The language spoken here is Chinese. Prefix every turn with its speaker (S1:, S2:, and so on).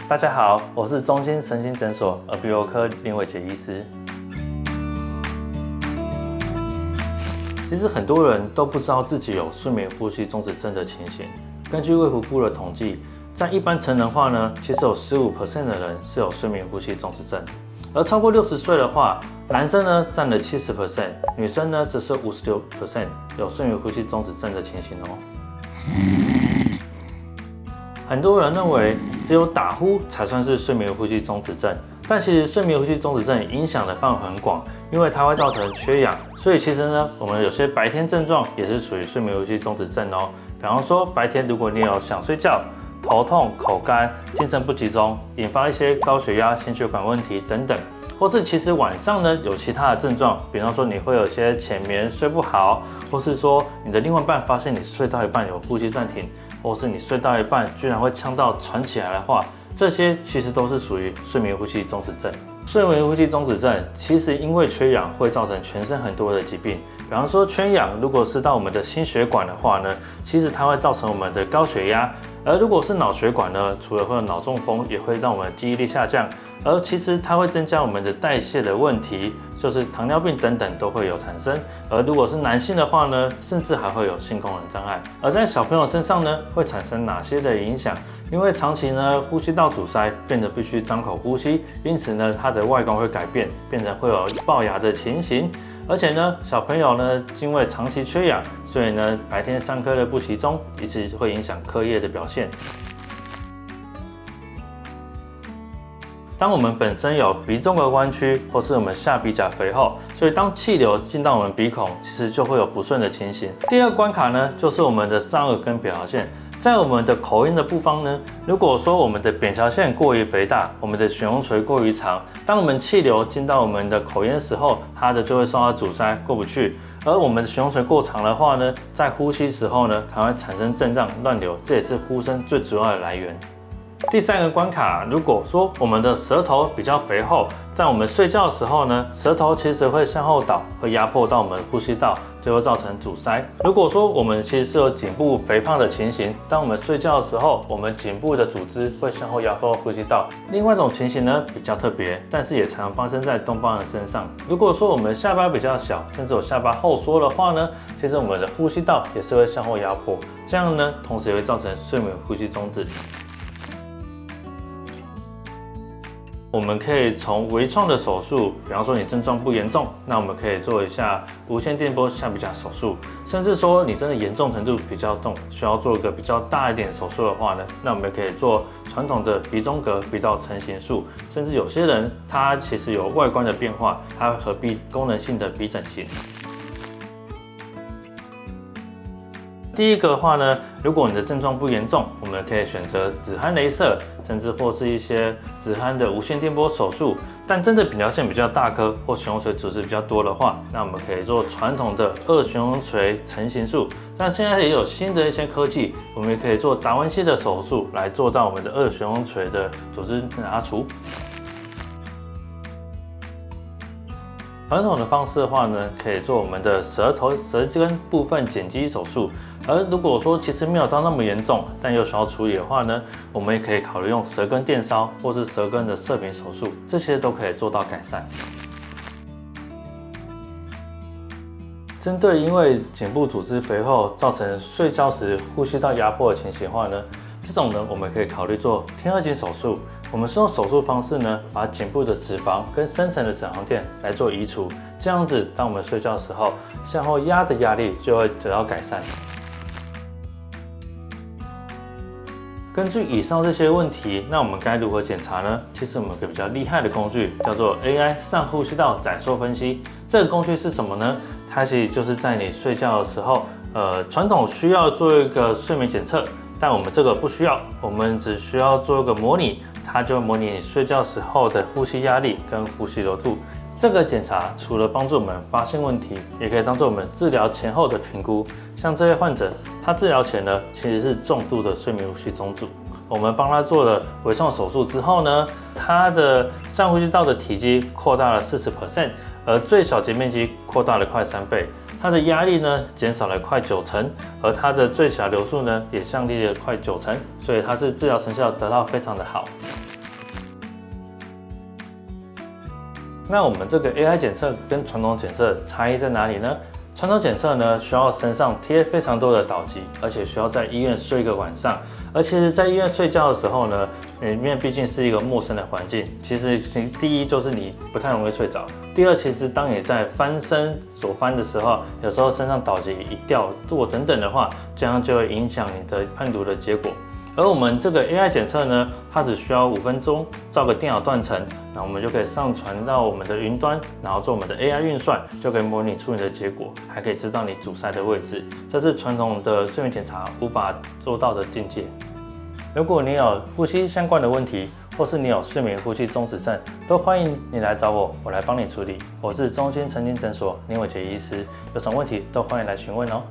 S1: 大家好，我是中心神经诊所耳鼻喉科林伟杰医师。其实很多人都不知道自己有睡眠呼吸中止症的情形。根据卫福部的统计，在一般成人话呢，其实有15% 的人是有睡眠呼吸中止症，而超过60岁的话，男生呢占了70%，女生呢则是56% 有睡眠呼吸中止症的情形哦。很多人认为只有打呼才算是睡眠呼吸中止症，但其实睡眠呼吸中止症影响的范围很广，因为它会造成缺氧，所以其实呢，我们有些白天症状也是属于睡眠呼吸中止症哦。比方说白天如果你有想睡觉、头痛、口干、精神不集中，引发一些高血压、心血管问题等等，或是其实晚上呢有其他的症状，比方说你会有些浅眠睡不好，或是说你的另外一半发现你睡到一半有呼吸暂停，或是你睡到一半居然会呛到喘起来的话，这些其实都是属于睡眠呼吸中止症。睡眠呼吸中止症其实因为缺氧会造成全身很多的疾病，比方说缺氧如果是到我们的心血管的话呢，其实它会造成我们的高血压，而如果是脑血管呢，除了会有脑中风，也会让我们的记忆力下降，而其实它会增加我们的代谢的问题，就是糖尿病等等都会有产生。而如果是男性的话呢，甚至还会有性功能障碍。而在小朋友身上呢，会产生哪些的影响？因为长期呢呼吸道阻塞，变得必须张口呼吸，因此呢它的外观会改变，变成会有龅牙的情形。而且呢小朋友呢因为长期缺氧，所以呢白天上课的不集中，以及会影响课业的表现。当我们本身有鼻中隔弯曲，或是我们下鼻甲肥厚，所以当气流进到我们鼻孔，其实就会有不顺的情形。第二个关卡呢，就是我们的上颚跟扁桃腺。在我们的口音的部分呢，如果说我们的扁桃腺过于肥大，我们的悬雍垂过于长，当我们气流进到我们的口咽的时候，它的就会受到阻塞，过不去。而我们的悬雍垂过长的话呢，在呼吸时候呢，它会产生震胀乱流，这也是呼声最主要的来源。第三个关卡，如果说我们的舌头比较肥厚，在我们睡觉的时候呢，舌头其实会向后倒，会压迫到我们呼吸道，就会造成阻塞。如果说我们其实是有颈部肥胖的情形，当我们睡觉的时候，我们颈部的组织会向后压迫呼吸道。另外一种情形呢比较特别，但是也常发生在东方人身上。如果说我们下巴比较小，甚至有下巴后缩的话呢，其实我们的呼吸道也是会向后压迫，这样呢，同时也会造成睡眠呼吸中止。我们可以从微创的手术，比方说你症状不严重，那我们可以做一下无线电波下鼻甲手术，甚至说你真的严重程度比较重，需要做一个比较大一点手术的话呢，那我们可以做传统的鼻中隔、鼻道成型术，甚至有些人他其实有外观的变化，他会合并功能性的鼻整形。第一个的话呢，如果你的症状不严重，我们可以选择止鼾雷射，甚至或是一些止鼾的无线电波手术。但真的扁桃腺比较大颗或悬雍垂组织比较多的话，那我们可以做传统的二悬雍垂成型术。那现在也有新的一些科技，我们也可以做达文西的手术来做到我们的二悬雍垂的组织拿除。传统的方式的话呢，可以做我们的舌根部分剪肌手术。而如果说其实没有到那么严重，但又需要处理的话呢，我们也可以考虑用舌根电烧或是舌根的射频手术，这些都可以做到改善。针对因为颈部组织肥厚造成睡觉时呼吸道压迫的情形的话呢，这种呢我们可以考虑做天二颈手术。我们是用手术方式呢，把颈部的脂肪跟深层的脂肪垫来做移除，这样子当我们睡觉的时候，向后压的压力就会得到改善。根据以上这些问题，那我们该如何检查呢？其实我们有个比较厉害的工具，叫做 AI 上呼吸道窄缩分析。这个工具是什么呢？它其实就是在你睡觉的时候，传统需要做一个睡眠检测，但我们这个不需要，我们只需要做一个模拟，它就模拟你睡觉时候的呼吸压力跟呼吸流度。这个检查除了帮助我们发现问题，也可以当做我们治疗前后的评估。像这位患者，他治疗前呢其实是重度的睡眠呼吸中止，我们帮他做了微创手术之后呢，他的上呼吸道的体积扩大了40%，而最小截面积扩大了快3倍，它的压力呢减少了快90%，而它的最小流速呢也降低了快90%，所以它是治疗成效得到非常的好。那我们这个 AI 检测跟传统检测差异在哪里呢？传统检测呢，需要身上贴非常多的导剂，而且需要在医院睡一个晚上。而其实，在医院睡觉的时候呢，因为毕竟是一个陌生的环境，其实第一就是你不太容易睡着。第二，其实当你在翻身所翻的时候，有时候身上导剂一掉等等的话，这样就会影响你的判读的结果。而我们这个 AI 检测呢，它只需要5分钟，照个电脑断层，然后我们就可以上传到我们的云端，然后做我们的 AI 运算，就可以模拟出你的结果，还可以知道你阻塞的位置。这是传统的睡眠检查无法做到的境界。如果你有呼吸相关的问题，或是你有睡眠呼吸中止症，都欢迎你来找我，我来帮你处理。我是中心晨间诊所林伟杰医师，有什么问题都欢迎来询问哦。